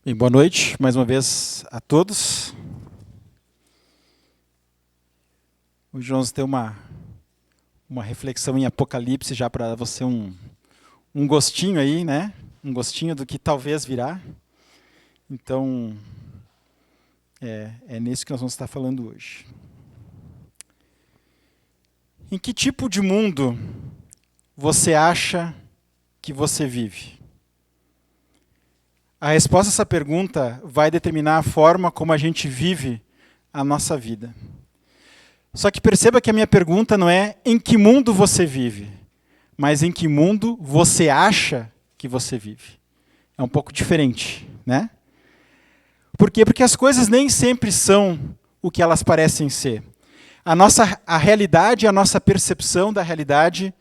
Bem, boa noite, mais uma vez a todos. Hoje vamos ter uma reflexão em Apocalipse, já para você um gostinho aí, né? Um gostinho do que talvez virá. Então, é nisso que nós vamos estar falando hoje. Em que tipo de mundo você acha que você vive? A resposta a essa pergunta vai determinar a forma como a gente vive a nossa vida. Só que perceba que a minha pergunta não é em que mundo você vive, mas em que mundo você acha que você vive. É um pouco diferente, né? Por quê? Porque as coisas nem sempre são o que elas parecem ser. A realidade e a nossa percepção da realidade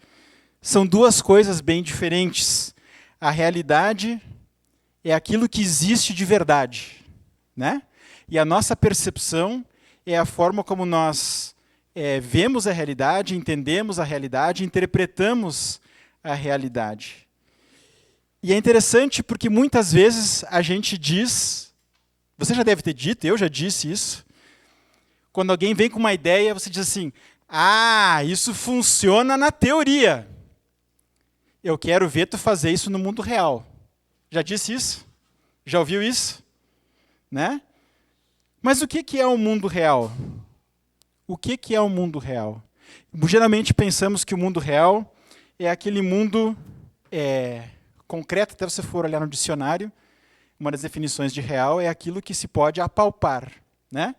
são duas coisas bem diferentes. A realidade é aquilo que existe de verdade, né? E a nossa percepção é a forma como nós vemos a realidade, entendemos a realidade, interpretamos a realidade. E é interessante porque muitas vezes a gente diz, você já deve ter dito, eu já disse isso, quando alguém vem com uma ideia, você diz assim, isso funciona na teoria. Eu quero ver tu fazer isso no mundo real. Já disse isso? Já ouviu isso? Né? Mas o que é o mundo real? O que é o mundo real? Geralmente pensamos que o mundo real é aquele mundo concreto, até você for olhar no dicionário, uma das definições de real é aquilo que se pode apalpar. Né?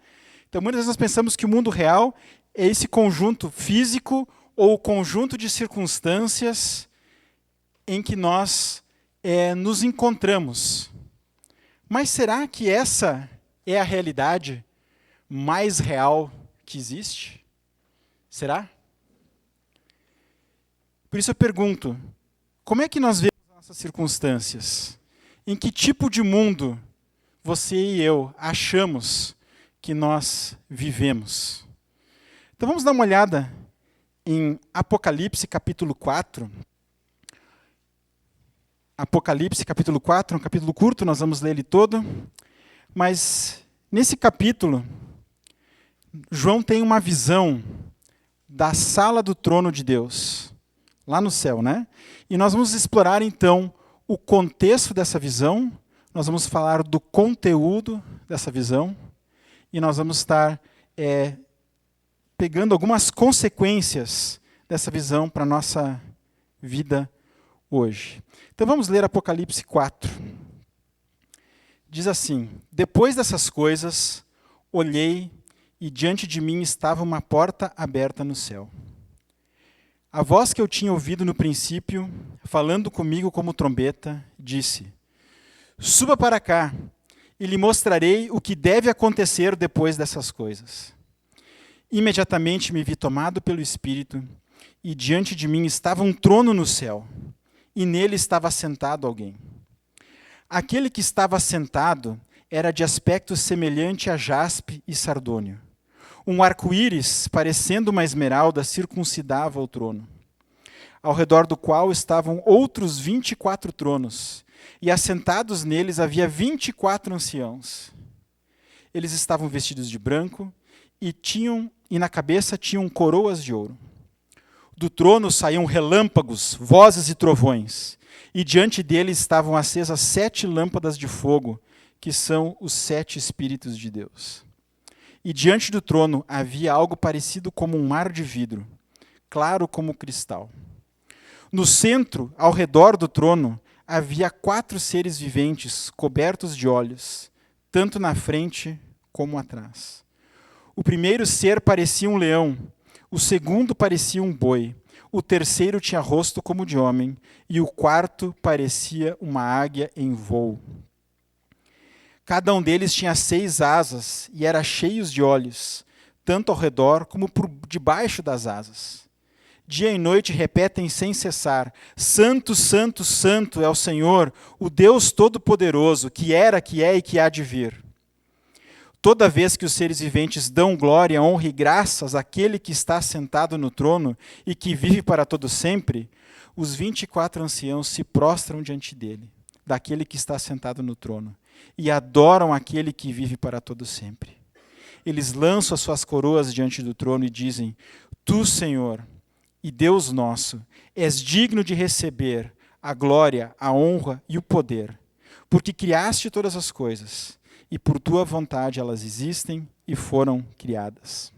Então, muitas vezes nós pensamos que o mundo real é esse conjunto físico ou conjunto de circunstâncias em que nós nos encontramos. Mas será que essa é a realidade mais real que existe? Será? Por isso eu pergunto, como é que nós vemos as nossas circunstâncias? Em que tipo de mundo você e eu achamos que nós vivemos? Então vamos dar uma olhada em Apocalipse capítulo 4. Apocalipse, capítulo 4, um capítulo curto, nós vamos ler ele todo. Mas, nesse capítulo, João tem uma visão da sala do trono de Deus, lá no céu, né? E nós vamos explorar, então, o contexto dessa visão, nós vamos falar do conteúdo dessa visão, e nós vamos estar pegando algumas consequências dessa visão para a nossa vida hoje. Então vamos ler Apocalipse 4. Diz assim, depois dessas coisas, olhei e diante de mim estava uma porta aberta no céu. A voz que eu tinha ouvido no princípio, falando comigo como trombeta, disse, suba para cá e lhe mostrarei o que deve acontecer depois dessas coisas. Imediatamente me vi tomado pelo Espírito e diante de mim estava um trono no céu. E nele estava sentado alguém. Aquele que estava sentado era de aspecto semelhante a jaspe e sardônio. Um arco-íris, parecendo uma esmeralda, circuncidava o trono, ao redor do qual estavam outros 24 tronos, e assentados neles havia 24 anciãos. Eles estavam vestidos de branco e na cabeça tinham coroas de ouro. Do trono saíam relâmpagos, vozes e trovões, e diante dele estavam acesas 7 lâmpadas de fogo, que são os 7 Espíritos de Deus. E diante do trono havia algo parecido como um mar de vidro, claro como cristal. No centro, ao redor do trono, havia 4 seres viventes, cobertos de olhos, tanto na frente como atrás. O primeiro ser parecia um leão, o segundo parecia um boi, o terceiro tinha rosto como de homem, e o quarto parecia uma águia em voo. Cada um deles tinha 6 asas e era cheios de olhos, tanto ao redor como por debaixo das asas. Dia e noite repetem sem cessar, Santo, Santo, Santo é o Senhor, o Deus Todo-Poderoso, que era, que é e que há de vir. Toda vez que os seres viventes dão glória, honra e graças àquele que está sentado no trono e que vive para todo sempre, os 24 anciãos se prostram diante dele, daquele que está sentado no trono, e adoram aquele que vive para todo sempre. Eles lançam as suas coroas diante do trono e dizem: Tu, Senhor, e Deus nosso, és digno de receber a glória, a honra e o poder, porque criaste todas as coisas, e por tua vontade elas existem e foram criadas.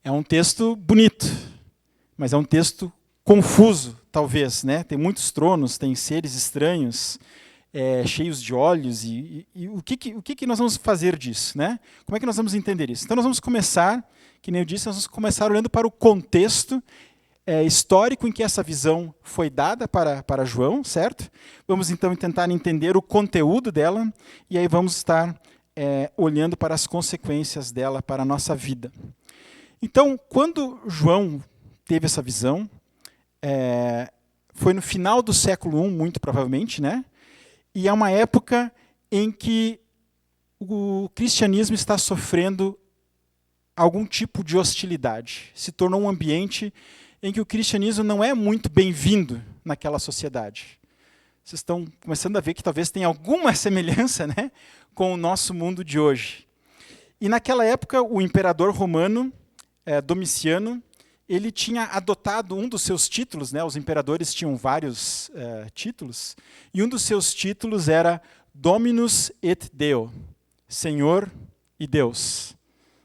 É um texto bonito, mas é um texto confuso, talvez, né? Tem muitos tronos, tem seres estranhos, cheios de olhos, e o que nós vamos fazer disso, né? Como é que nós vamos entender isso? Então nós vamos começar, que nem eu disse, nós vamos começar olhando para o contexto histórico em que essa visão foi dada para João, certo? Vamos então tentar entender o conteúdo dela, e aí vamos estar olhando para as consequências dela para a nossa vida. Então, quando João teve essa visão, foi no final do século I, muito provavelmente, né? E é uma época em que o cristianismo está sofrendo algum tipo de hostilidade. Se tornou um ambiente em que o cristianismo não é muito bem-vindo naquela sociedade. Vocês estão começando a ver que talvez tenha alguma semelhança, né, com o nosso mundo de hoje. E naquela época, o imperador romano, Domiciano, ele tinha adotado um dos seus títulos, né, os imperadores tinham vários títulos, e um dos seus títulos era Dominus et Deo, Senhor e Deus.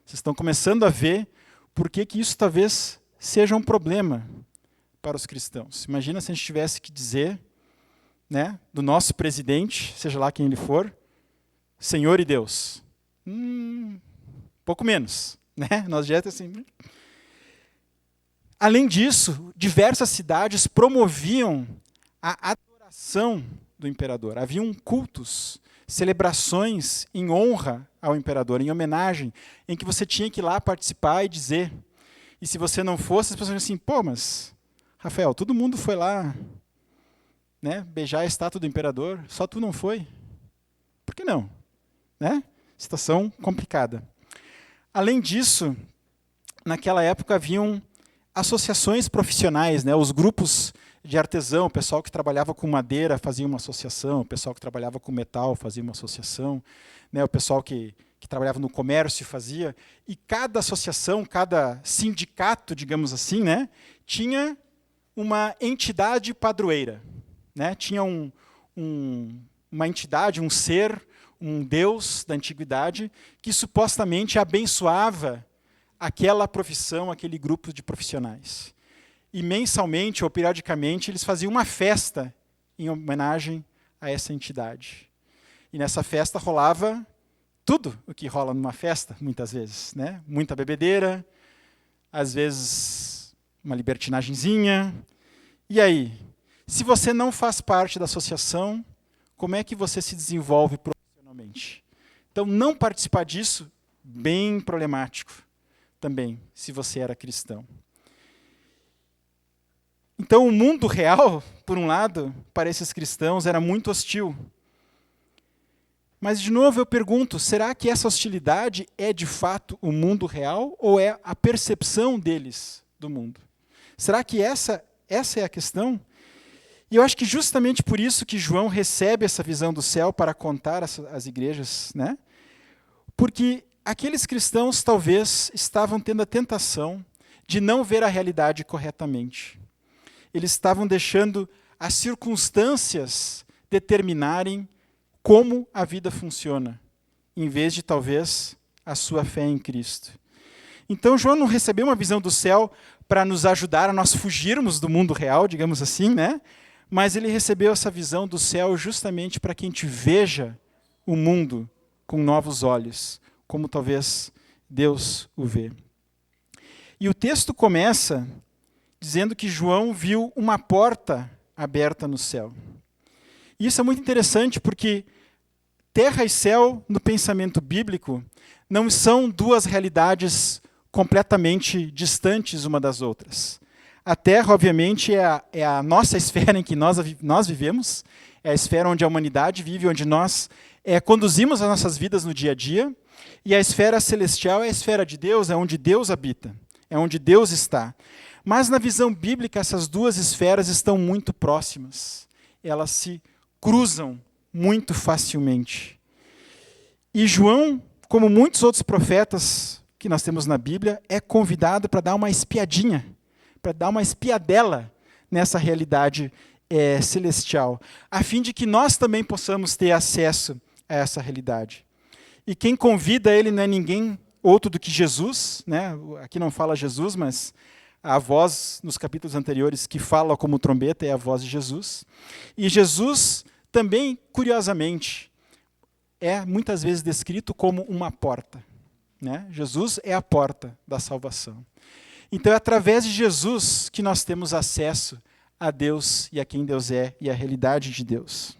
Vocês estão começando a ver por que isso talvez seja um problema para os cristãos. Imagina se a gente tivesse que dizer, né, do nosso presidente, seja lá quem ele for, Senhor e Deus. Pouco menos, né? Nós já assim. Além disso, diversas cidades promoviam a adoração do imperador. Haviam cultos, celebrações em honra ao imperador, em homenagem, em que você tinha que ir lá participar e dizer. E se você não fosse, as pessoas diziam assim: pô, mas, Rafael, todo mundo foi lá, né, beijar a estátua do imperador, só tu não foi? Por que não? Né? Situação complicada. Além disso, naquela época haviam associações profissionais, né, os grupos de artesão, o pessoal que trabalhava com madeira fazia uma associação, o pessoal que trabalhava com metal fazia uma associação, né, o pessoal que trabalhava no comércio fazia, e cada associação, cada sindicato, digamos assim, né, tinha uma entidade padroeira, né, tinha uma entidade, um ser, um deus da antiguidade, que supostamente abençoava aquela profissão, aquele grupo de profissionais. E mensalmente ou periodicamente eles faziam uma festa em homenagem a essa entidade. E nessa festa rolava tudo o que rola numa festa, muitas vezes, né? Muita bebedeira, às vezes uma libertinagenzinha. E aí, se você não faz parte da associação, como é que você se desenvolve profissionalmente? Então, não participar disso, bem problemático também, se você era cristão. Então, o mundo real, por um lado, para esses cristãos, era muito hostil. Mas, de novo, eu pergunto, será que essa hostilidade é, de fato, o mundo real ou é a percepção deles do mundo? Será que essa é a questão? E eu acho que justamente por isso que João recebe essa visão do céu para contar às igrejas, né? Porque aqueles cristãos talvez estavam tendo a tentação de não ver a realidade corretamente. Eles estavam deixando as circunstâncias determinarem como a vida funciona, em vez de, talvez, a sua fé em Cristo. Então, João não recebeu uma visão do céu para nos ajudar a nós fugirmos do mundo real, digamos assim, né? Mas ele recebeu essa visão do céu justamente para que a gente veja o mundo com novos olhos, como talvez Deus o vê. E o texto começa dizendo que João viu uma porta aberta no céu. E isso é muito interessante porque terra e céu, no pensamento bíblico, não são duas realidades completamente distantes uma das outras. A terra, obviamente, é a nossa esfera em que nós vivemos, é a esfera onde a humanidade vive, onde nós conduzimos as nossas vidas no dia a dia, e a esfera celestial é a esfera de Deus, é onde Deus habita, é onde Deus está. Mas na visão bíblica, essas duas esferas estão muito próximas. Elas se cruzam muito facilmente. E João, como muitos outros profetas que nós temos na Bíblia, é convidado para dar uma espiadinha, para dar uma espiadela nessa realidade celestial, a fim de que nós também possamos ter acesso a essa realidade. E quem convida ele não é ninguém outro do que Jesus, né? Aqui não fala Jesus, mas a voz nos capítulos anteriores que fala como trombeta é a voz de Jesus. E Jesus também, curiosamente, é muitas vezes descrito como uma porta, né? Jesus é a porta da salvação. Então é através de Jesus que nós temos acesso a Deus e a quem Deus é e a realidade de Deus.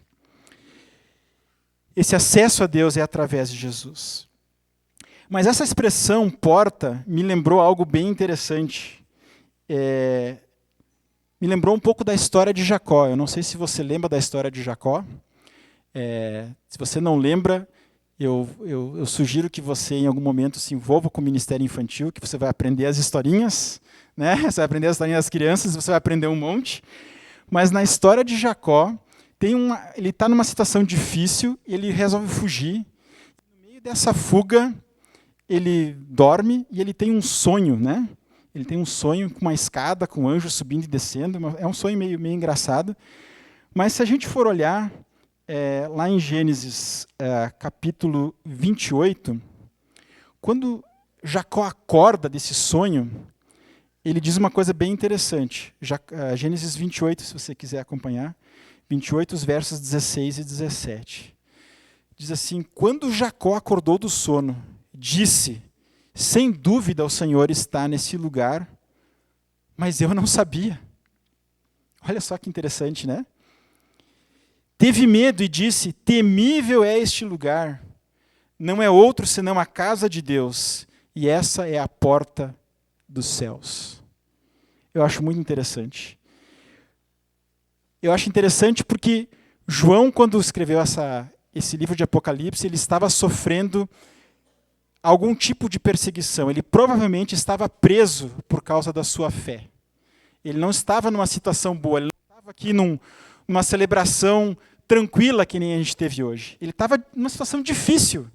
Esse acesso a Deus é através de Jesus. Mas essa expressão porta me lembrou algo bem interessante. Me lembrou um pouco da história de Jacó. Eu não sei se você lembra da história de Jacó. Se você não lembra, eu sugiro que você em algum momento se envolva com o ministério infantil, que você vai aprender as historinhas, né? Você vai aprender as historinhas das crianças, você vai aprender um monte. Mas na história de Jacó, ele está numa situação difícil, ele resolve fugir. No meio dessa fuga, ele dorme e ele tem um sonho, né? Ele tem um sonho com uma escada, com anjos subindo e descendo. É um sonho meio engraçado. Mas se a gente for olhar lá em Gênesis capítulo 28, quando Jacó acorda desse sonho, ele diz uma coisa bem interessante. Gênesis 28, se você quiser acompanhar, 28, os versos 16 e 17. Diz assim: quando Jacó acordou do sono, disse: sem dúvida o Senhor está nesse lugar, mas eu não sabia. Olha só que interessante, né? Teve medo e disse: temível é este lugar, não é outro senão a casa de Deus, e essa é a porta dos céus. Eu acho muito interessante. Eu acho interessante porque João, quando escreveu esse livro de Apocalipse, ele estava sofrendo algum tipo de perseguição. Ele provavelmente estava preso por causa da sua fé. Ele não estava numa situação boa, ele não estava aqui numa celebração tranquila que nem a gente teve hoje. Ele estava numa situação difícil.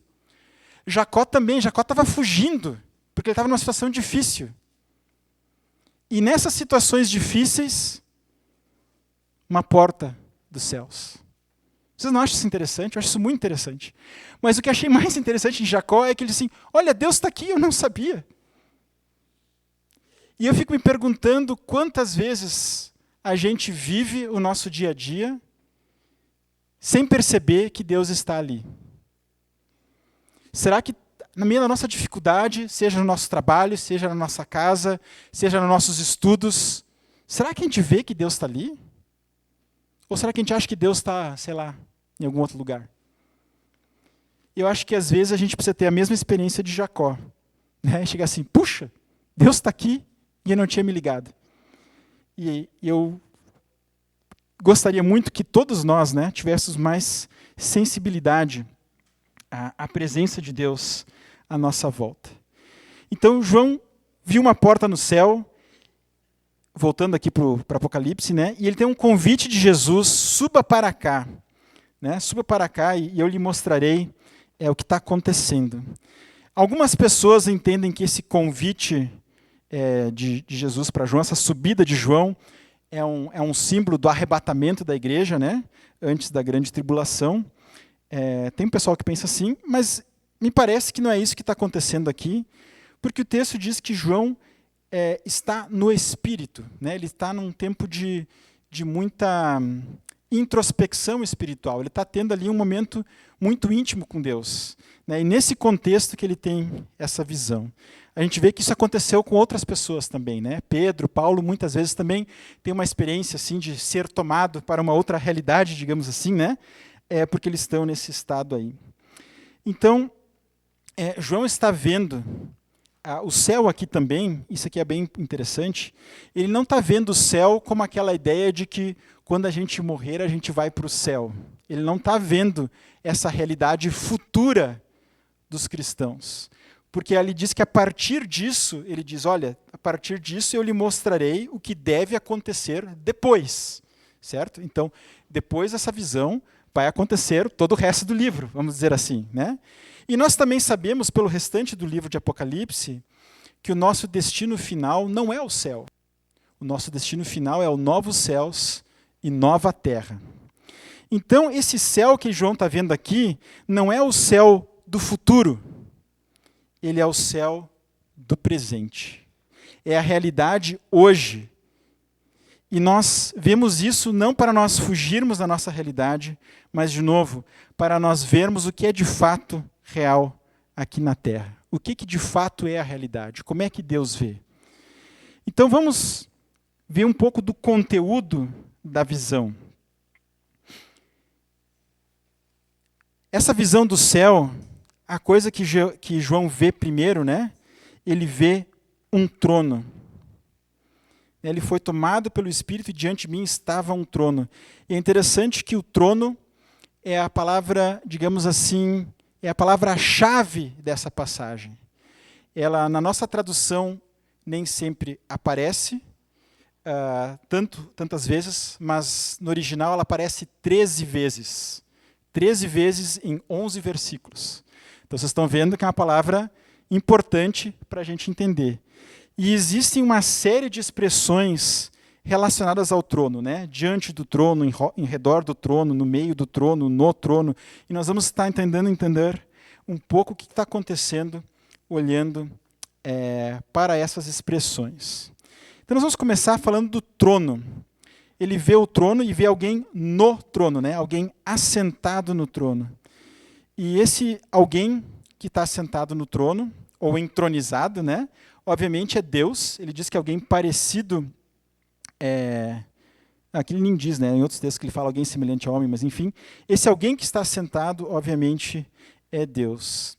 Jacó estava fugindo, porque ele estava numa situação difícil. E nessas situações difíceis, uma porta dos céus. Vocês não acham isso interessante? Eu acho isso muito interessante. Mas o que achei mais interessante em Jacó é que ele disse assim: olha, Deus está aqui, eu não sabia. E eu fico me perguntando quantas vezes a gente vive o nosso dia a dia sem perceber que Deus está ali. Será que no meio da nossa dificuldade, seja no nosso trabalho, seja na nossa casa, seja nos nossos estudos, será que a gente vê que Deus está ali? Ou será que a gente acha que Deus está, sei lá, em algum outro lugar? Eu acho que às vezes a gente precisa ter a mesma experiência de Jacó. Né? Chegar assim: puxa, Deus está aqui e eu não tinha me ligado. E eu gostaria muito que todos nós, né, tivéssemos mais sensibilidade à presença de Deus à nossa volta. Então, João viu uma porta no céu, voltando aqui para o Apocalipse, né, e ele tem um convite de Jesus: suba para cá. Né, suba para cá e eu lhe mostrarei o que está acontecendo. Algumas pessoas entendem que esse convite de Jesus para João, essa subida de João, é um símbolo do arrebatamento da igreja, né, antes da grande tribulação. Tem um pessoal que pensa assim, mas me parece que não é isso que está acontecendo aqui, porque o texto diz que João está no Espírito, né? Ele está num tempo de muita introspecção espiritual, ele está tendo ali um momento muito íntimo com Deus. Né? E nesse contexto que ele tem essa visão. A gente vê que isso aconteceu com outras pessoas também. Né? Pedro, Paulo, muitas vezes também tem uma experiência assim, de ser tomado para uma outra realidade, digamos assim, né? Porque eles estão nesse estado aí. Então, João está vendo o céu aqui também, isso aqui é bem interessante, ele não está vendo o céu como aquela ideia de que quando a gente morrer a gente vai para o céu. Ele não está vendo essa realidade futura dos cristãos. Porque ele diz que a partir disso, ele diz, olha, a partir disso eu lhe mostrarei o que deve acontecer depois. Certo? Então, depois dessa visão, vai acontecer todo o resto do livro, vamos dizer assim, né? E nós também sabemos, pelo restante do livro de Apocalipse, que o nosso destino final não é o céu. O nosso destino final é o novos céus e nova terra. Então, esse céu que João está vendo aqui não é o céu do futuro, ele é o céu do presente. É a realidade hoje. E nós vemos isso não para nós fugirmos da nossa realidade, mas, de novo, para nós vermos o que é de fato real aqui na Terra. O que de fato é a realidade? Como é que Deus vê? Então, vamos ver um pouco do conteúdo da visão. Essa visão do céu, a coisa que João vê primeiro, né? Ele vê um trono. Ele foi tomado pelo Espírito e diante de mim estava um trono. E é interessante que o trono é a palavra, digamos assim, é a palavra-chave dessa passagem. Ela, na nossa tradução, nem sempre aparece, tantas vezes, mas no original ela aparece 13 vezes. 13 vezes em 11 versículos. Então vocês estão vendo que é uma palavra importante para a gente entender. E existem uma série de expressões relacionadas ao trono, né? Diante do trono, em redor do trono, no meio do trono, no trono. E nós vamos estar tentando entender um pouco o que está acontecendo, olhando para essas expressões. Então nós vamos começar falando do trono. Ele vê o trono e vê alguém no trono, né? Alguém assentado no trono. E esse alguém que está assentado no trono, ou entronizado, né? Obviamente é Deus. Ele diz que é alguém parecido. Aqui ele nem diz, né? Em outros textos que ele fala alguém semelhante ao homem, mas enfim. Esse alguém que está assentado, obviamente, é Deus.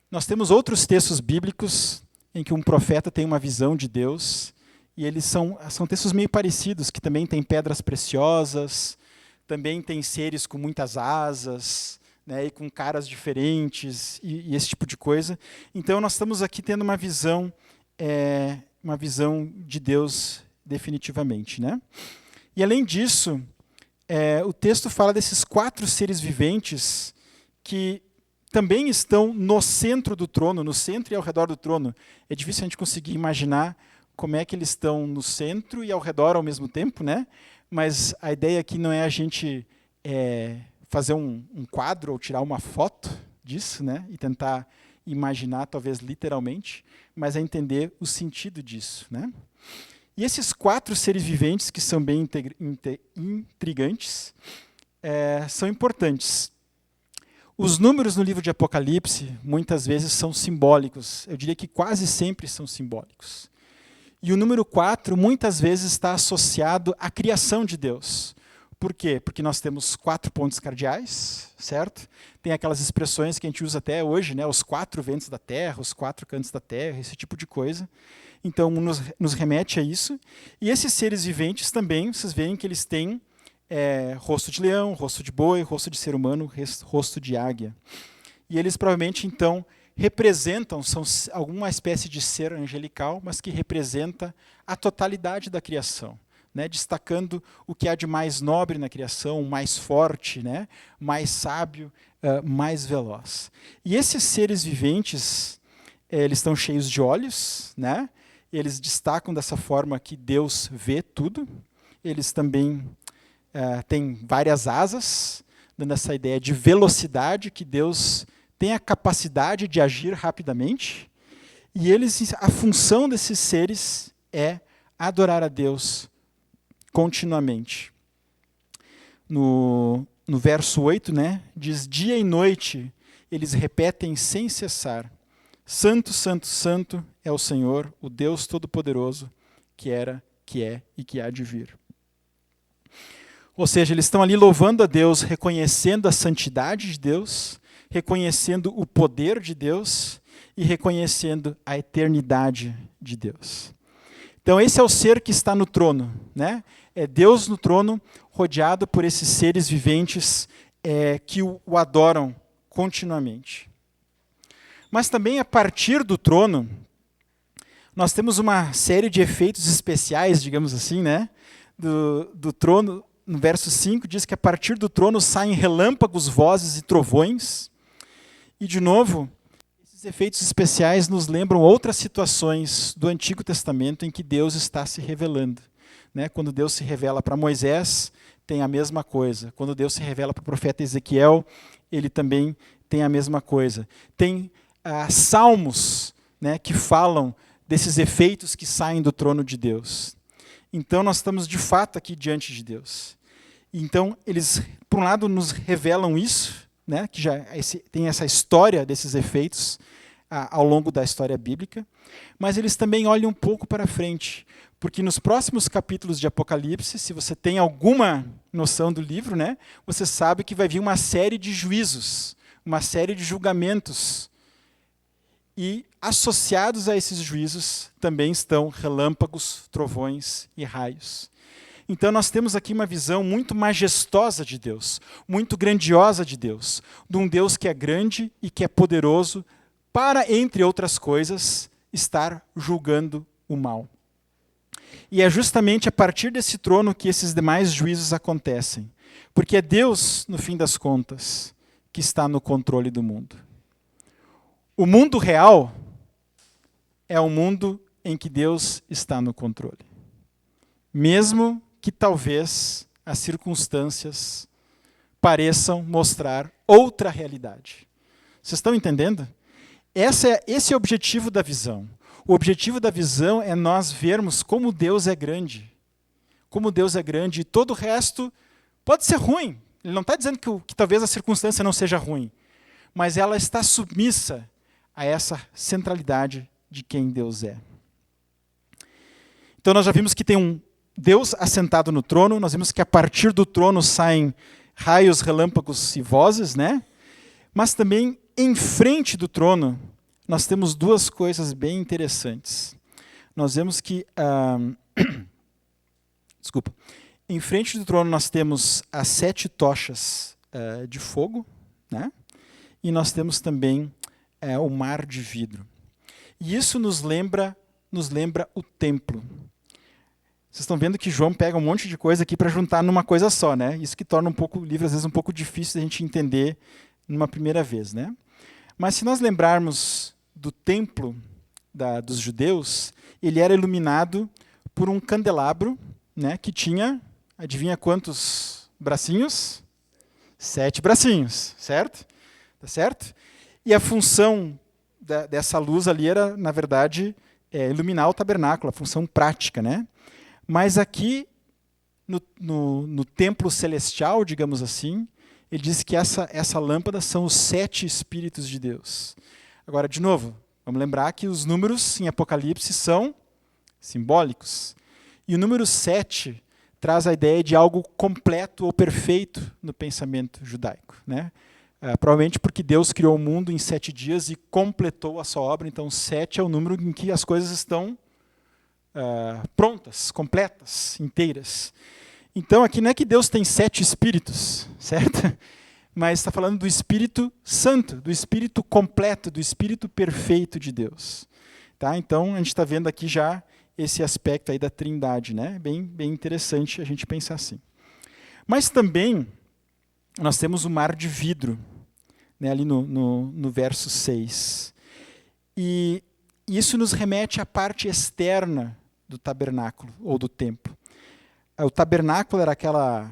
Nós temos outros textos bíblicos em que um profeta tem uma visão de Deus. E eles são textos meio parecidos, que também tem pedras preciosas, também tem seres com muitas asas, né, e com caras diferentes, e esse tipo de coisa. Então, nós estamos aqui tendo uma visão de Deus definitivamente. Né? E, além disso, o texto fala desses 4 seres viventes que também estão no centro do trono, no centro e ao redor do trono. É difícil a gente conseguir imaginar como é que eles estão no centro e ao redor ao mesmo tempo, né? Mas a ideia aqui não é a gente fazer um quadro ou tirar uma foto disso, né? E tentar imaginar, talvez literalmente, mas é entender o sentido disso, né? E esses 4 seres viventes, que são bem intrigantes, são importantes. Os números no livro de Apocalipse, muitas vezes, são simbólicos. Eu diria que quase sempre são simbólicos. E o número 4, muitas vezes, está associado à criação de Deus. Por quê? Porque nós temos 4 pontos cardeais, certo? Tem aquelas expressões que a gente usa até hoje, né? Os 4 ventos da terra, os 4 cantos da terra, esse tipo de coisa. Então, nos remete a isso. E esses seres viventes também, vocês veem que eles têm rosto de leão, rosto de boi, rosto de ser humano, rosto de águia. E eles provavelmente, então, representam, são alguma espécie de ser angelical, mas que representa a totalidade da criação, né? Destacando o que há de mais nobre na criação, mais forte, né? Mais sábio, mais veloz. E esses seres viventes, eles estão cheios de olhos, né? Eles destacam dessa forma que Deus vê tudo. Eles também têm várias asas, dando essa ideia de velocidade, que Deus tem a capacidade de agir rapidamente. E a função desses seres é adorar a Deus continuamente. No verso 8, né, diz: dia e noite eles repetem sem cessar: Santo, Santo, Santo é o Senhor, o Deus Todo-Poderoso, que era, que é e que há de vir. Ou seja, eles estão ali louvando a Deus, reconhecendo a santidade de Deus, reconhecendo o poder de Deus e reconhecendo a eternidade de Deus. Então, esse é o ser que está no trono, né? É Deus no trono, rodeado por esses seres viventes que o adoram continuamente. Mas também, a partir do trono, nós temos uma série de efeitos especiais, digamos assim, né? Do trono, no verso 5, diz que a partir do trono saem relâmpagos, vozes e trovões. E, de novo, esses efeitos especiais nos lembram outras situações do Antigo Testamento em que Deus está se revelando. Né? Quando Deus se revela para Moisés, tem a mesma coisa. Quando Deus se revela para o profeta Ezequiel, ele também tem a mesma coisa. Tem salmos, né, que falam desses efeitos que saem do trono de Deus. Então, nós estamos de fato aqui diante de Deus. Então, eles, por um lado, nos revelam isso, né, que já tem essa história desses efeitos ao longo da história bíblica, mas eles também olham um pouco para frente, porque nos próximos capítulos de Apocalipse, se você tem alguma noção do livro, né, você sabe que vai vir uma série de juízos, uma série de julgamentos. E associados a esses juízos também estão relâmpagos, trovões e raios. Então nós temos aqui uma visão muito majestosa de Deus, muito grandiosa de Deus, de um Deus que é grande e que é poderoso para, entre outras coisas, estar julgando o mal. E é justamente a partir desse trono que esses demais juízos acontecem, porque é Deus, no fim das contas, que está no controle do mundo. O mundo real é o mundo em que Deus está no controle. Mesmo que talvez as circunstâncias pareçam mostrar outra realidade. Vocês estão entendendo? Esse é o objetivo da visão. O objetivo da visão é nós vermos como Deus é grande. Como Deus é grande e todo o resto pode ser ruim. Ele não está dizendo que talvez a circunstância não seja ruim, mas ela está submissa a essa centralidade de quem Deus é. Então nós já vimos que tem um Deus assentado no trono, nós vimos que a partir do trono saem raios, relâmpagos e vozes, né? Mas também em frente do trono nós temos duas coisas bem interessantes. Nós vemos que em frente do trono nós temos as 7 tochas de fogo, né? E nós temos também o mar de vidro. E isso nos lembra o templo. Vocês estão vendo que João pega um monte de coisa aqui para juntar numa coisa só, né? Isso que torna o livro às vezes um pouco difícil de a gente entender numa primeira vez, né? Mas se nós lembrarmos do templo dos judeus, ele era iluminado por um candelabro, né, que tinha, adivinha quantos bracinhos? 7 bracinhos, certo? Tá certo? E a função dessa luz ali era, na verdade, iluminar o tabernáculo, a função prática, né? Mas aqui, no templo celestial, digamos assim, ele diz que essa lâmpada são os 7 Espíritos de Deus. Agora, de novo, vamos lembrar que os números em Apocalipse são simbólicos. E o número 7 traz a ideia de algo completo ou perfeito no pensamento judaico, né? Provavelmente porque Deus criou o mundo em 7 dias e completou a sua obra, então 7 é o número em que as coisas estão prontas, completas, inteiras. Então aqui não é que Deus tem 7 espíritos, certo? Mas está falando do Espírito Santo, do Espírito completo, do Espírito perfeito de Deus. Tá? Então a gente está vendo aqui já esse aspecto aí da Trindade, né? Bem interessante a gente pensar assim. Mas também nós temos o mar de vidro, né, ali no verso 6. E isso nos remete à parte externa do tabernáculo, ou do templo. O tabernáculo era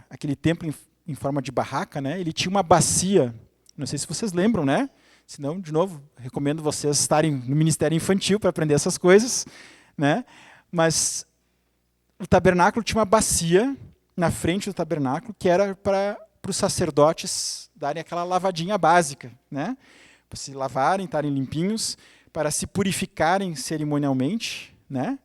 aquele templo em forma de barraca, né? Ele tinha uma bacia, não sei se vocês lembram, né? Se não, de novo, recomendo vocês estarem no ministério infantil para aprender essas coisas, né? Mas o tabernáculo tinha uma bacia na frente do tabernáculo que era para os sacerdotes darem aquela lavadinha básica, né? Para se lavarem, estarem limpinhos, para se purificarem cerimonialmente, né?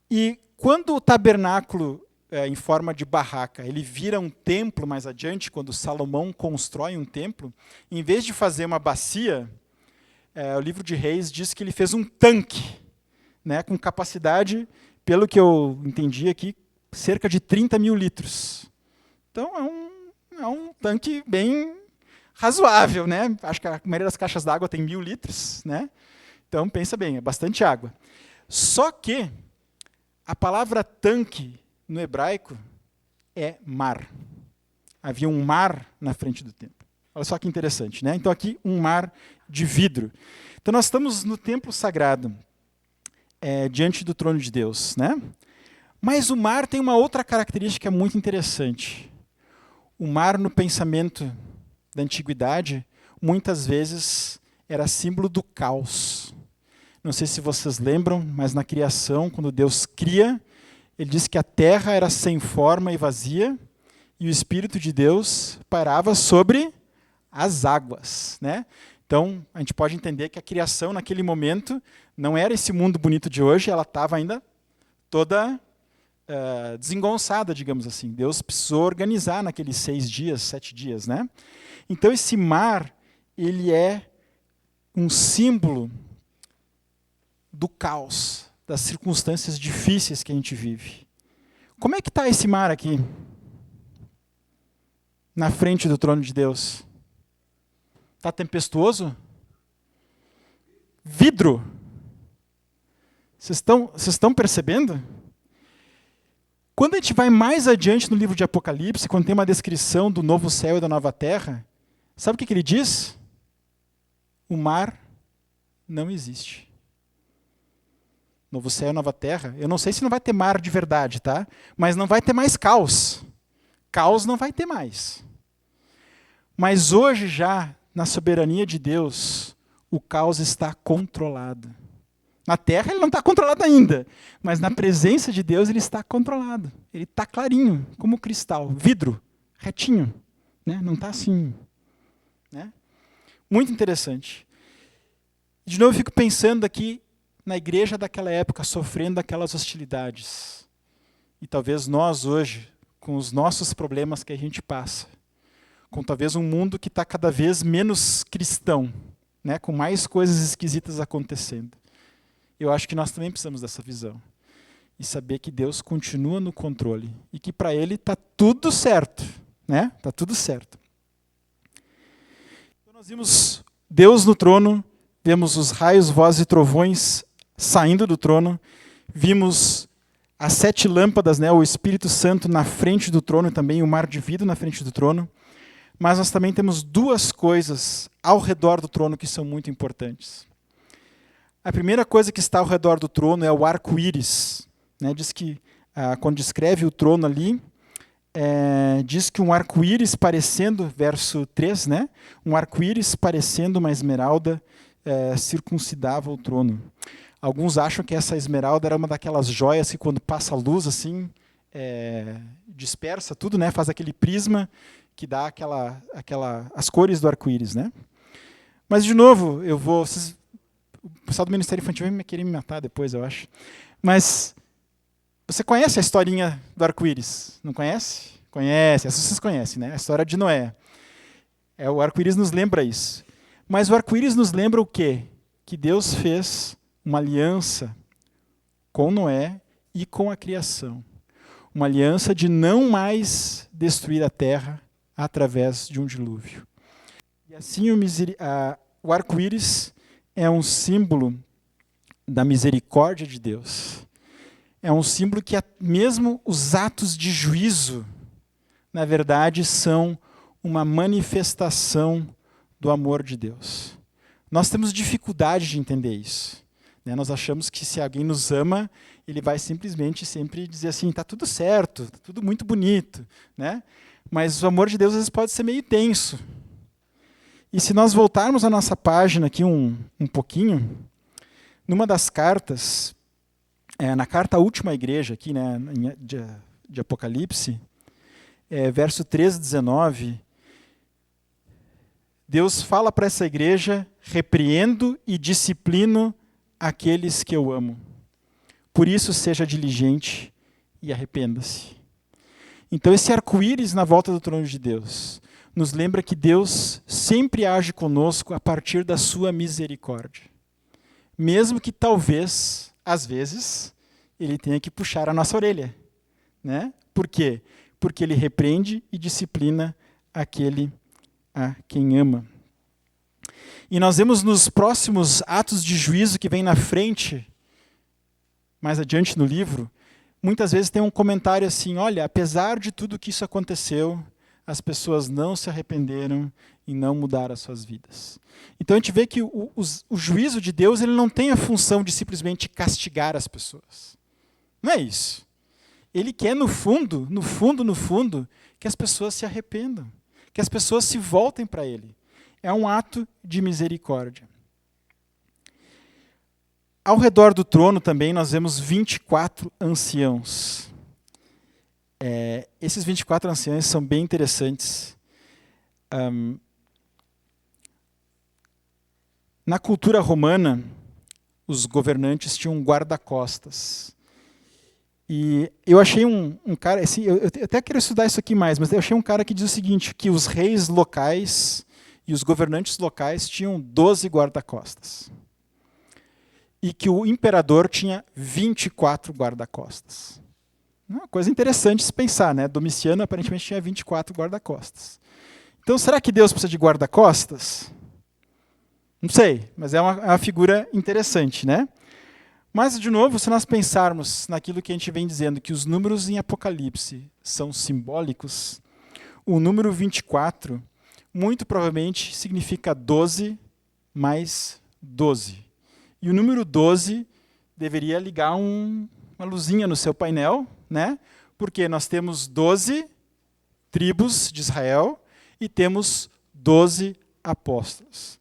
E quando o tabernáculo em forma de barraca, ele vira um templo mais adiante, quando Salomão constrói um templo, em vez de fazer uma bacia, o livro de Reis diz que ele fez um tanque, né, com capacidade, pelo que eu entendi aqui, cerca de 30 mil litros. Então é um tanque bem razoável, né? Acho que a maioria das caixas d'água tem 1.000 litros, né? Então pensa bem, é bastante água. Só que a palavra tanque no hebraico é mar. Havia um mar na frente do templo. Olha só que interessante, né? Então aqui um mar de vidro. Então nós estamos no templo sagrado, diante do trono de Deus, né? Mas o mar tem uma outra característica muito interessante. O mar, no pensamento da antiguidade, muitas vezes era símbolo do caos. Não sei se vocês lembram, mas na criação, quando Deus cria, ele diz que a terra era sem forma e vazia, e o Espírito de Deus pairava sobre as águas, né? Então, a gente pode entender que a criação, naquele momento, não era esse mundo bonito de hoje, ela estava ainda toda desengonçada, digamos assim. Deus precisou organizar naqueles 6 dias, 7 dias, né? Então, esse mar, ele é um símbolo do caos, das circunstâncias difíceis que a gente vive. Como é que está esse mar aqui? Na frente do trono de Deus. Está tempestuoso? Vidro. Vocês estão percebendo? Quando a gente vai mais adiante no livro de Apocalipse, quando tem uma descrição do novo céu e da nova terra, sabe o que ele diz? O mar não existe. Novo céu e nova terra, eu não sei se não vai ter mar de verdade, tá? Mas não vai ter mais caos. Caos não vai ter mais. Mas hoje já, na soberania de Deus, o caos está controlado. Na terra ele não está controlado ainda, mas na presença de Deus ele está controlado. Ele está clarinho, como cristal, vidro, retinho, né? Não está assim. Né? Muito interessante. De novo eu fico pensando aqui na igreja daquela época, sofrendo aquelas hostilidades. E talvez nós hoje, com os nossos problemas que a gente passa, com talvez um mundo que está cada vez menos cristão, né? Com mais coisas esquisitas acontecendo. Eu acho que nós também precisamos dessa visão. E saber que Deus continua no controle. E que para Ele está tudo certo. Né? Está tudo certo. Então nós vimos Deus no trono, vemos os raios, vozes e trovões saindo do trono, vimos as 7 lâmpadas, né? O Espírito Santo na frente do trono, e também o mar de vidro na frente do trono. Mas nós também temos 2 coisas ao redor do trono que são muito importantes. A primeira coisa que está ao redor do trono é o arco-íris. Né? Diz que, quando descreve o trono ali, diz que um arco-íris parecendo, verso 3, né? Um arco-íris parecendo uma esmeralda circuncidava o trono. Alguns acham que essa esmeralda era uma daquelas joias que quando passa a luz assim, dispersa tudo, né? Faz aquele prisma que dá as cores do arco-íris. Né? Mas, de novo, o pessoal do Ministério Infantil vai querer me matar depois, eu acho. Mas você conhece a historinha do arco-íris? Não conhece? Conhece, essa vocês conhecem, né? A história de Noé. O arco-íris nos lembra isso. Mas o arco-íris nos lembra o quê? Que Deus fez uma aliança com Noé e com a criação. Uma aliança de não mais destruir a terra através de um dilúvio. E assim o arco-íris é um símbolo da misericórdia de Deus. É um símbolo que mesmo os atos de juízo, na verdade, são uma manifestação do amor de Deus. Nós temos dificuldade de entender isso. Né? Nós achamos que se alguém nos ama, ele vai simplesmente sempre dizer assim, está tudo certo, está tudo muito bonito. Né? Mas o amor de Deus às vezes pode ser meio tenso. E se nós voltarmos à nossa página aqui um pouquinho, numa das cartas, na carta à última igreja, aqui, né, de Apocalipse, verso 13, 19, Deus fala para essa igreja, repreendo e disciplino aqueles que eu amo. Por isso seja diligente e arrependa-se. Então esse arco-íris na volta do trono de Deus nos lembra que Deus sempre age conosco a partir da sua misericórdia. Mesmo que talvez, às vezes, ele tenha que puxar a nossa orelha. Né? Por quê? Porque ele repreende e disciplina aquele a quem ama. E nós vemos nos próximos atos de juízo que vem na frente, mais adiante no livro, muitas vezes tem um comentário assim, olha, apesar de tudo que isso aconteceu, as pessoas não se arrependeram e não mudaram as suas vidas. Então a gente vê que o juízo de Deus ele não tem a função de simplesmente castigar as pessoas. Não é isso. Ele quer, no fundo, que as pessoas se arrependam, que as pessoas se voltem para Ele. É um ato de misericórdia. Ao redor do trono também nós vemos 24 anciãos. Esses 24 anciãos são bem interessantes. Na cultura romana, os governantes tinham um guarda-costas. E eu achei um cara, assim, eu até quero estudar isso aqui mais, mas eu achei um cara que diz o seguinte, que os reis locais e os governantes locais tinham 12 guarda-costas. E que o imperador tinha 24 guarda-costas. Uma coisa interessante se pensar, né? Domiciano aparentemente tinha 24 guarda-costas. Então, será que Deus precisa de guarda-costas? Não sei, mas é uma figura interessante, né? Mas, de novo, se nós pensarmos naquilo que a gente vem dizendo, que os números em Apocalipse são simbólicos, o número 24, muito provavelmente, significa 12 mais 12. E o número 12 deveria ligar uma luzinha no seu painel, né? Porque nós temos 12 tribos de Israel e temos 12 apóstolos.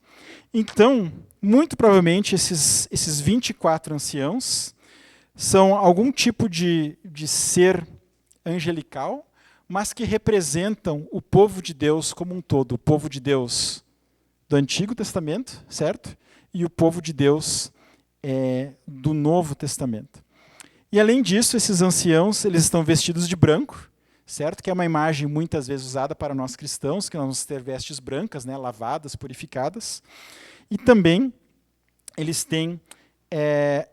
Então, muito provavelmente, esses 24 anciãos são algum tipo de ser angelical, mas que representam o povo de Deus como um todo. O povo de Deus do Antigo Testamento, certo? E o povo de Deus do Novo Testamento. E, além disso, esses anciãos eles estão vestidos de branco, certo? Que é uma imagem muitas vezes usada para nós cristãos, que nós vamos ter vestes brancas, né, lavadas, purificadas. E também eles têm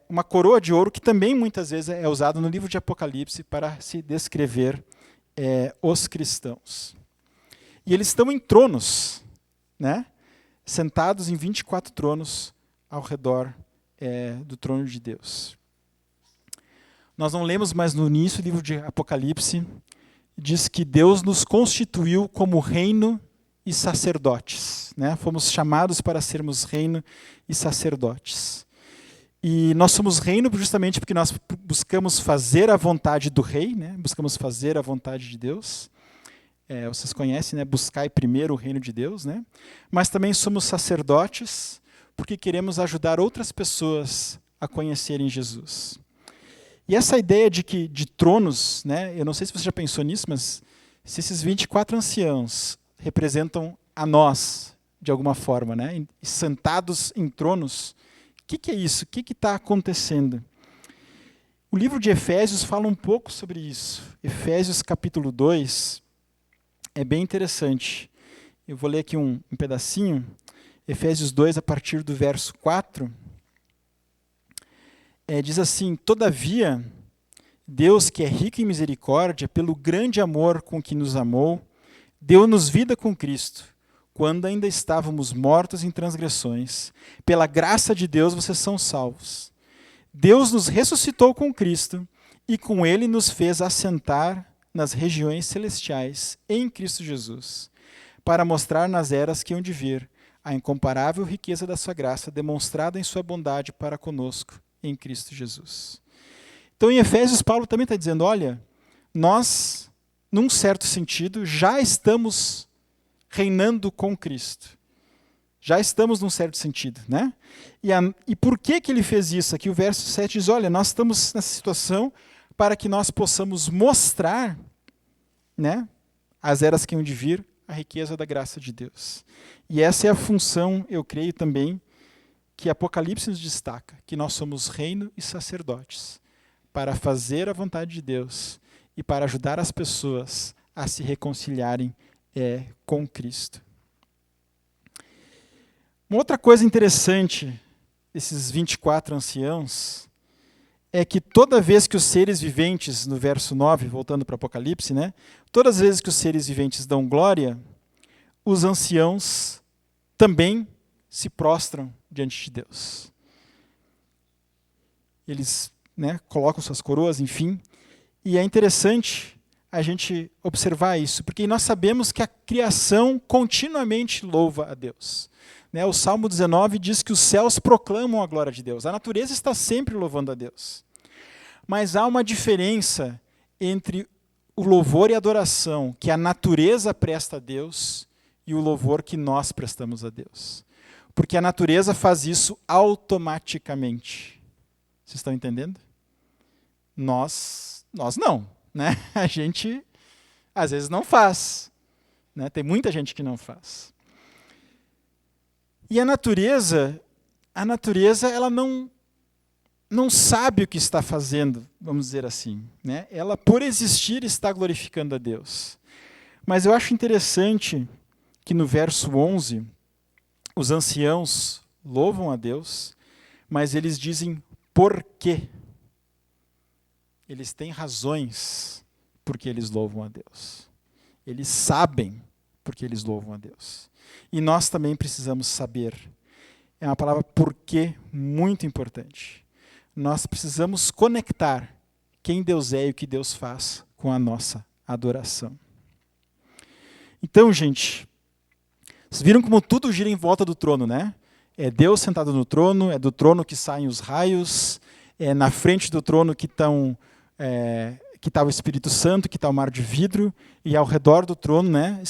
uma coroa de ouro, que também muitas vezes é usada no livro de Apocalipse para se descrever os cristãos. E eles estão em tronos, né? Sentados em 24 tronos ao redor do trono de Deus. Nós não lemos, mas no início do livro de Apocalipse, diz que Deus nos constituiu como reino e sacerdotes, né? Fomos chamados para sermos reino e sacerdotes. E nós somos reino justamente porque nós buscamos fazer a vontade do rei, né? Buscamos fazer a vontade de Deus. Vocês conhecem, né? Buscai primeiro o reino de Deus, né? Mas também somos sacerdotes porque queremos ajudar outras pessoas a conhecerem Jesus. E essa ideia de tronos, né? Eu não sei se você já pensou nisso, mas se esses 24 anciãos representam a nós, de alguma forma, né? Sentados em tronos, o que é isso? O que está acontecendo? O livro de Efésios fala um pouco sobre isso. Efésios capítulo 2 é bem interessante. Eu vou ler aqui um pedacinho. Efésios 2, a partir do verso 4. Diz assim: Todavia, Deus, que é rico em misericórdia, pelo grande amor com que nos amou, deu-nos vida com Cristo, quando ainda estávamos mortos em transgressões. Pela graça de Deus vocês são salvos. Deus nos ressuscitou com Cristo e com Ele nos fez assentar nas regiões celestiais em Cristo Jesus, para mostrar nas eras que hão de vir a incomparável riqueza da sua graça, demonstrada em sua bondade para conosco em Cristo Jesus. Então, em Efésios, Paulo também está dizendo, olha, nós, num certo sentido, já estamos reinando com Cristo. Já estamos num certo sentido, né? E por que ele fez isso? Aqui o verso 7 diz, olha, nós estamos nessa situação para que nós possamos mostrar, né, as eras que hão de vir, a riqueza da graça de Deus. E essa é a função, eu creio também, que Apocalipse nos destaca, que nós somos reino e sacerdotes, para fazer a vontade de Deus e para ajudar as pessoas a se reconciliarem com Cristo. Uma outra coisa interessante desses 24 anciãos é que toda vez que os seres viventes, no verso 9, voltando para o Apocalipse, né, todas as vezes que os seres viventes dão glória, os anciãos também se prostram diante de Deus. Eles, né, colocam suas coroas, enfim. E é interessante a gente observar isso, porque nós sabemos que a criação continuamente louva a Deus. Né? O Salmo 19 diz que os céus proclamam a glória de Deus. A natureza está sempre louvando a Deus. Mas há uma diferença entre o louvor e a adoração que a natureza presta a Deus e o louvor que nós prestamos a Deus. Porque a natureza faz isso automaticamente. Vocês estão entendendo? Nós não. Né? A gente, às vezes, não faz. Né? Tem muita gente que não faz. E a natureza ela não sabe o que está fazendo, vamos dizer assim. Né? Ela, por existir, está glorificando a Deus. Mas eu acho interessante que no verso 11, os anciãos louvam a Deus, mas eles dizem por quê. Eles têm razões porque eles louvam a Deus. Eles sabem porque eles louvam a Deus. E nós também precisamos saber. É uma palavra porquê muito importante. Nós precisamos conectar quem Deus é e o que Deus faz com a nossa adoração. Então, gente, vocês viram como tudo gira em volta do trono, né? É Deus sentado no trono, é do trono que saem os raios, é na frente do trono que está o Espírito Santo, que está o mar de vidro, e ao redor do trono, né,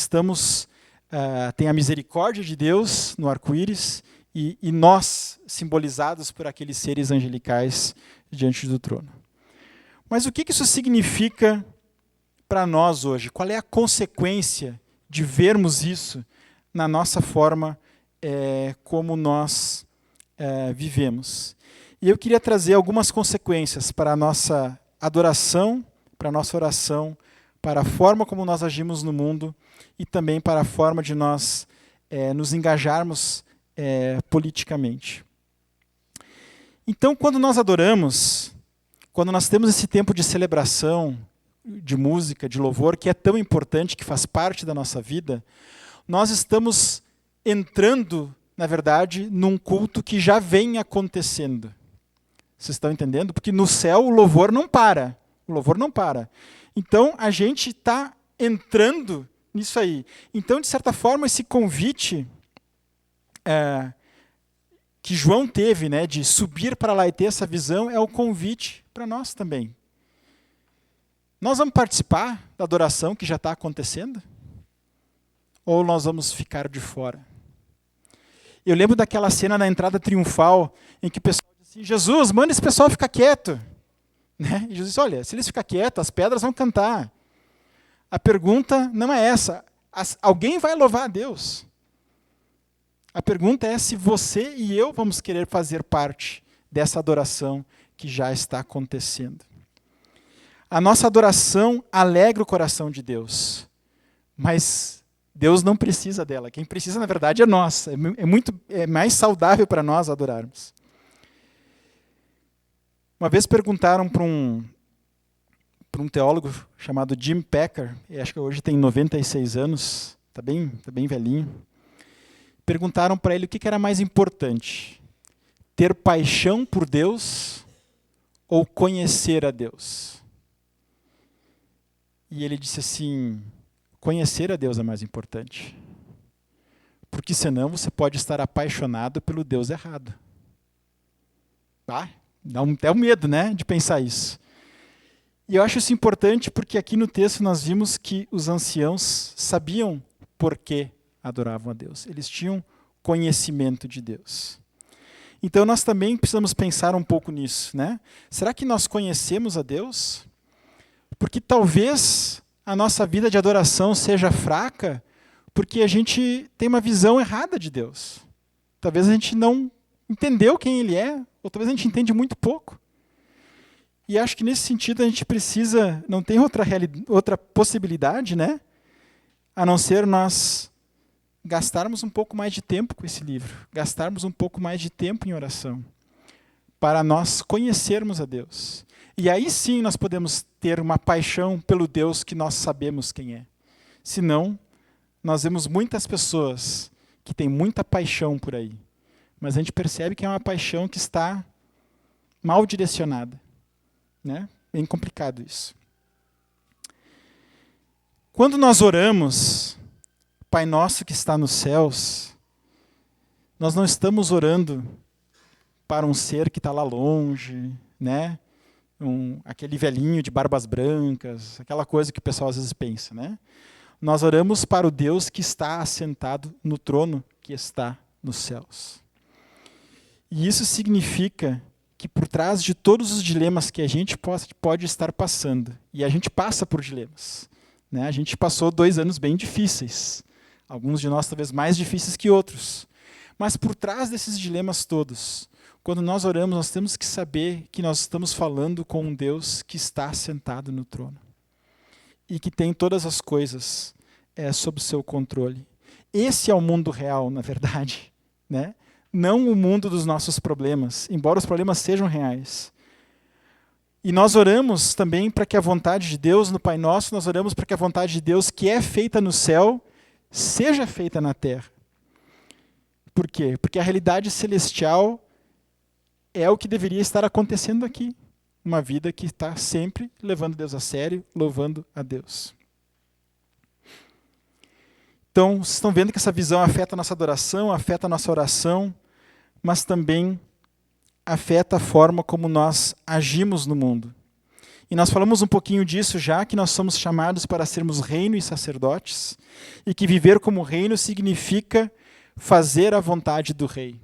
tem a misericórdia de Deus no arco-íris, e nós simbolizados por aqueles seres angelicais diante do trono. Mas o que isso significa para nós hoje? Qual é a consequência de vermos isso na nossa forma como nós vivemos? E eu queria trazer algumas consequências para a nossa adoração, para a nossa oração, para a forma como nós agimos no mundo e também para a forma de nós nos engajarmos politicamente. Então, quando nós adoramos, quando nós temos esse tempo de celebração, de música, de louvor, que é tão importante, que faz parte da nossa vida, nós estamos entrando, na verdade, num culto que já vem acontecendo. Vocês estão entendendo? Porque no céu o louvor não para. O louvor não para. Então, a gente está entrando nisso aí. Então, de certa forma, esse convite que João teve, né, de subir para lá e ter essa visão, é o convite para nós também. Nós vamos participar da adoração que já está acontecendo? Ou nós vamos ficar de fora? Eu lembro daquela cena na entrada triunfal, em que o pessoal disse assim, Jesus, manda esse pessoal ficar quieto. Né? E Jesus disse, olha, se eles ficarem quietos, as pedras vão cantar. A pergunta não é essa. Alguém vai louvar a Deus. A pergunta é se você e eu vamos querer fazer parte dessa adoração que já está acontecendo. A nossa adoração alegra o coração de Deus, mas Deus não precisa dela. Quem precisa, na verdade, é nós. É mais saudável para nós adorarmos. Uma vez perguntaram para um teólogo chamado Jim Packer, acho que hoje tem 96 anos, está bem velhinho. Perguntaram para ele o que era mais importante, ter paixão por Deus ou conhecer a Deus? E ele disse assim, conhecer a Deus é mais importante. Porque senão você pode estar apaixonado pelo Deus errado. Dá até um medo, né, de pensar isso. E eu acho isso importante porque aqui no texto nós vimos que os anciãos sabiam por que adoravam a Deus. Eles tinham conhecimento de Deus. Então nós também precisamos pensar um pouco nisso, né? Será que nós conhecemos a Deus? Porque talvez a nossa vida de adoração seja fraca porque a gente tem uma visão errada de Deus. Talvez a gente não entendeu quem Ele é, ou talvez a gente entende muito pouco. E acho que nesse sentido a gente precisa, não tem outra possibilidade, né? A não ser nós gastarmos um pouco mais de tempo com esse livro, gastarmos um pouco mais de tempo em oração, para nós conhecermos a Deus. E aí sim nós podemos ter uma paixão pelo Deus que nós sabemos quem é. Senão, nós vemos muitas pessoas que têm muita paixão por aí, mas a gente percebe que é uma paixão que está mal direcionada. Né? Bem complicado isso. Quando nós oramos, Pai Nosso que está nos céus, nós não estamos orando para um ser que está lá longe, né? Aquele velhinho de barbas brancas, aquela coisa que o pessoal às vezes pensa, né? Nós oramos para o Deus que está assentado no trono que está nos céus. E isso significa que por trás de todos os dilemas que a gente pode estar passando, e a gente passa por dilemas, né? A gente passou 2 anos bem difíceis, alguns de nós talvez mais difíceis que outros, mas por trás desses dilemas todos, quando nós oramos, nós temos que saber que nós estamos falando com um Deus que está sentado no trono e que tem todas as coisas sob o seu controle. Esse é o mundo real, na verdade, né? Não o mundo dos nossos problemas, embora os problemas sejam reais. E nós oramos também para que a vontade de Deus, no Pai Nosso, nós oramos para que a vontade de Deus, que é feita no céu, seja feita na terra. Por quê? Porque a realidade celestial é o que deveria estar acontecendo aqui. Uma vida que está sempre levando Deus a sério, louvando a Deus. Então, vocês estão vendo que essa visão afeta a nossa adoração, afeta a nossa oração, mas também afeta a forma como nós agimos no mundo. E nós falamos um pouquinho disso já, que nós somos chamados para sermos reino e sacerdotes, e que viver como reino significa fazer a vontade do rei,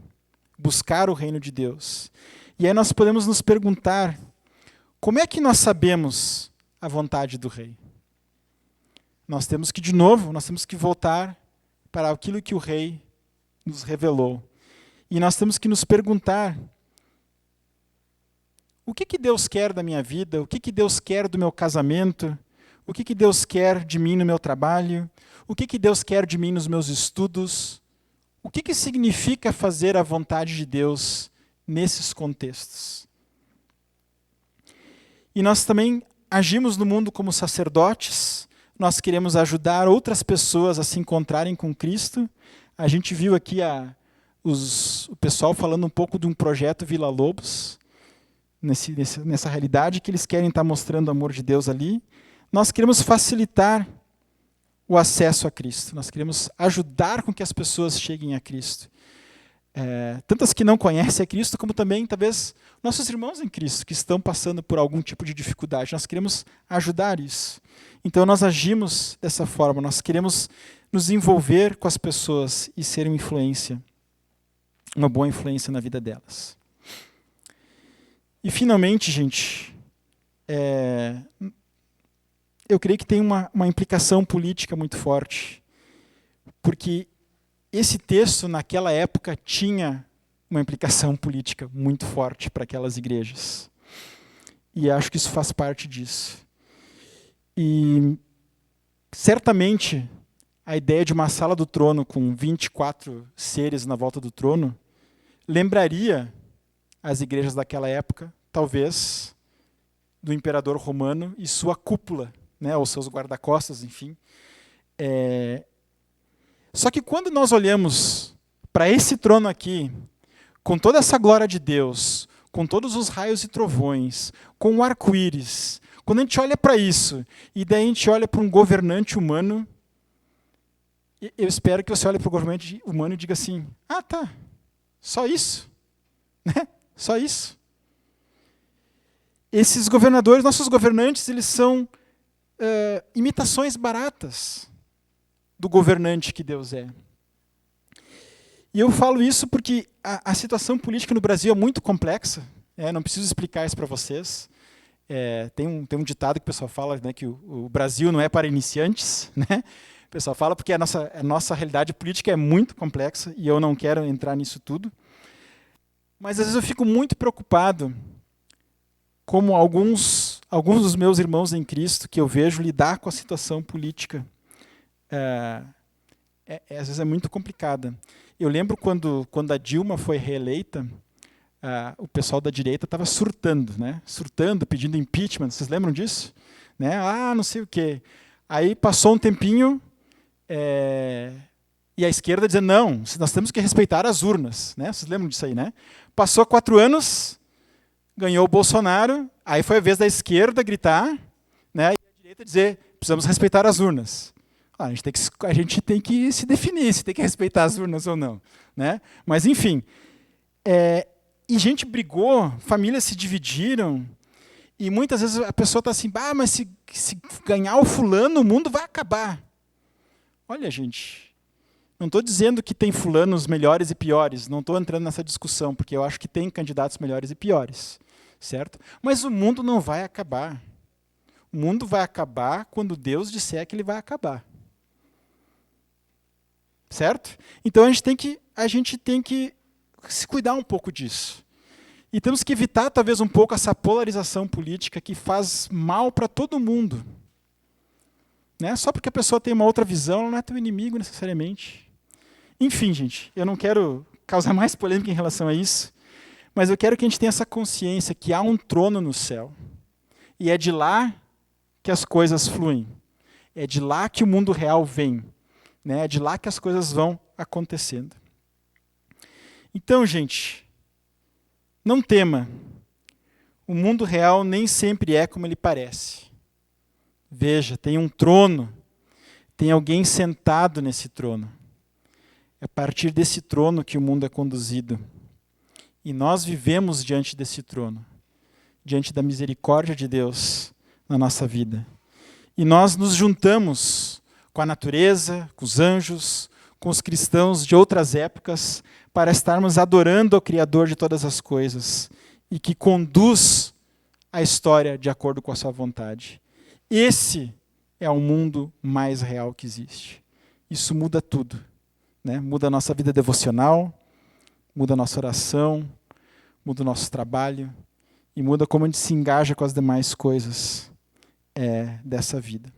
buscar o reino de Deus. E aí nós podemos nos perguntar, como é que nós sabemos a vontade do rei? Nós temos que, de novo, nós temos que voltar para aquilo que o rei nos revelou. E nós temos que nos perguntar, o que Deus quer da minha vida? O que Deus quer do meu casamento? O que Deus quer de mim no meu trabalho? O que Deus quer de mim nos meus estudos? O que significa fazer a vontade de Deus nesses contextos? E nós também agimos no mundo como sacerdotes, nós queremos ajudar outras pessoas a se encontrarem com Cristo. A gente viu aqui o pessoal falando um pouco de um projeto Vila Lobos, nessa realidade que eles querem estar mostrando o amor de Deus ali. Nós queremos facilitar o acesso a Cristo, nós queremos ajudar com que as pessoas cheguem a Cristo. Tantas que não conhecem a Cristo, como também, talvez, nossos irmãos em Cristo, que estão passando por algum tipo de dificuldade. Nós queremos ajudar isso. Então, nós agimos dessa forma, nós queremos nos envolver com as pessoas e ser uma boa influência na vida delas. E, finalmente, gente, eu creio que tem uma implicação política muito forte, porque esse texto, naquela época, tinha uma implicação política muito forte para aquelas igrejas. E acho que isso faz parte disso. E, certamente, a ideia de uma sala do trono com 24 seres na volta do trono lembraria as igrejas daquela época, talvez, do imperador romano e sua cúpula, né, ou seus guarda-costas, enfim. Só que quando nós olhamos para esse trono aqui, com toda essa glória de Deus, com todos os raios e trovões, com o arco-íris, quando a gente olha para isso, e daí a gente olha para um governante humano, eu espero que você olhe para o governante humano e diga assim, tá, só isso? Né? Só isso? Esses governadores, nossos governantes, eles são imitações baratas do governante que Deus é. E eu falo isso porque a situação política no Brasil é muito complexa, não preciso explicar isso para vocês. Tem um ditado que o pessoal fala, né, que o Brasil não é para iniciantes, né? O pessoal fala porque a nossa realidade política é muito complexa e eu não quero entrar nisso tudo. Mas às vezes eu fico muito preocupado como alguns dos meus irmãos em Cristo que eu vejo lidar com a situação política. Às vezes é muito complicada. Eu lembro quando a Dilma foi reeleita, o pessoal da direita estava surtando, né? Surtando, pedindo impeachment. Vocês lembram disso? Né? Não sei o quê. Aí passou um tempinho e a esquerda dizendo, não, nós temos que respeitar as urnas. Né? Vocês lembram disso aí, né? Passou 4 anos, ganhou o Bolsonaro, aí foi a vez da esquerda gritar, né? E a direito a dizer, precisamos respeitar as urnas. A gente tem que se definir se tem que respeitar as urnas ou não. Né? Mas, enfim, e gente brigou, famílias se dividiram, e muitas vezes a pessoa está assim, mas se ganhar o fulano, o mundo vai acabar. Olha, gente, não estou dizendo que tem fulanos melhores e piores, não estou entrando nessa discussão, porque eu acho que tem candidatos melhores e piores, certo? Mas o mundo não vai acabar. O mundo vai acabar quando Deus disser que ele vai acabar. Certo? Então a gente tem que se cuidar um pouco disso. E temos que evitar talvez um pouco essa polarização política que faz mal para todo mundo. Né? Só porque a pessoa tem uma outra visão, ela não é teu inimigo necessariamente. Enfim, gente, eu não quero causar mais polêmica em relação a isso, mas eu quero que a gente tenha essa consciência que há um trono no céu. E é de lá que as coisas fluem. É de lá que o mundo real vem. Né? É de lá que as coisas vão acontecendo. Então, gente, não tema. O mundo real nem sempre é como ele parece. Veja, tem um trono, tem alguém sentado nesse trono. É a partir desse trono que o mundo é conduzido. E nós vivemos diante desse trono, diante da misericórdia de Deus na nossa vida. E nós nos juntamos com a natureza, com os anjos, com os cristãos de outras épocas, para estarmos adorando ao Criador de todas as coisas e que conduz a história de acordo com a sua vontade. Esse é o mundo mais real que existe. Isso muda tudo. Né? Muda a nossa vida devocional, muda a nossa oração, muda o nosso trabalho e muda como a gente se engaja com as demais coisas dessa vida.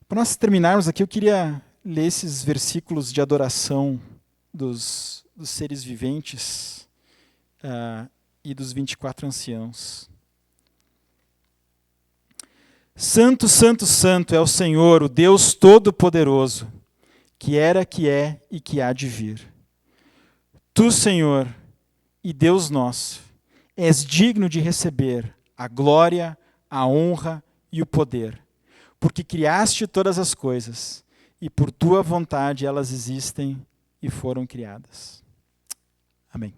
Para nós terminarmos aqui, eu queria ler esses versículos de adoração dos seres viventes e dos 24 anciãos. Santo, santo, santo é o Senhor, o Deus Todo-Poderoso, que era, que é e que há de vir. Tu, Senhor, e Deus nosso, és digno de receber a glória, a honra e o poder, porque criaste todas as coisas, e por tua vontade elas existem e foram criadas. Amém.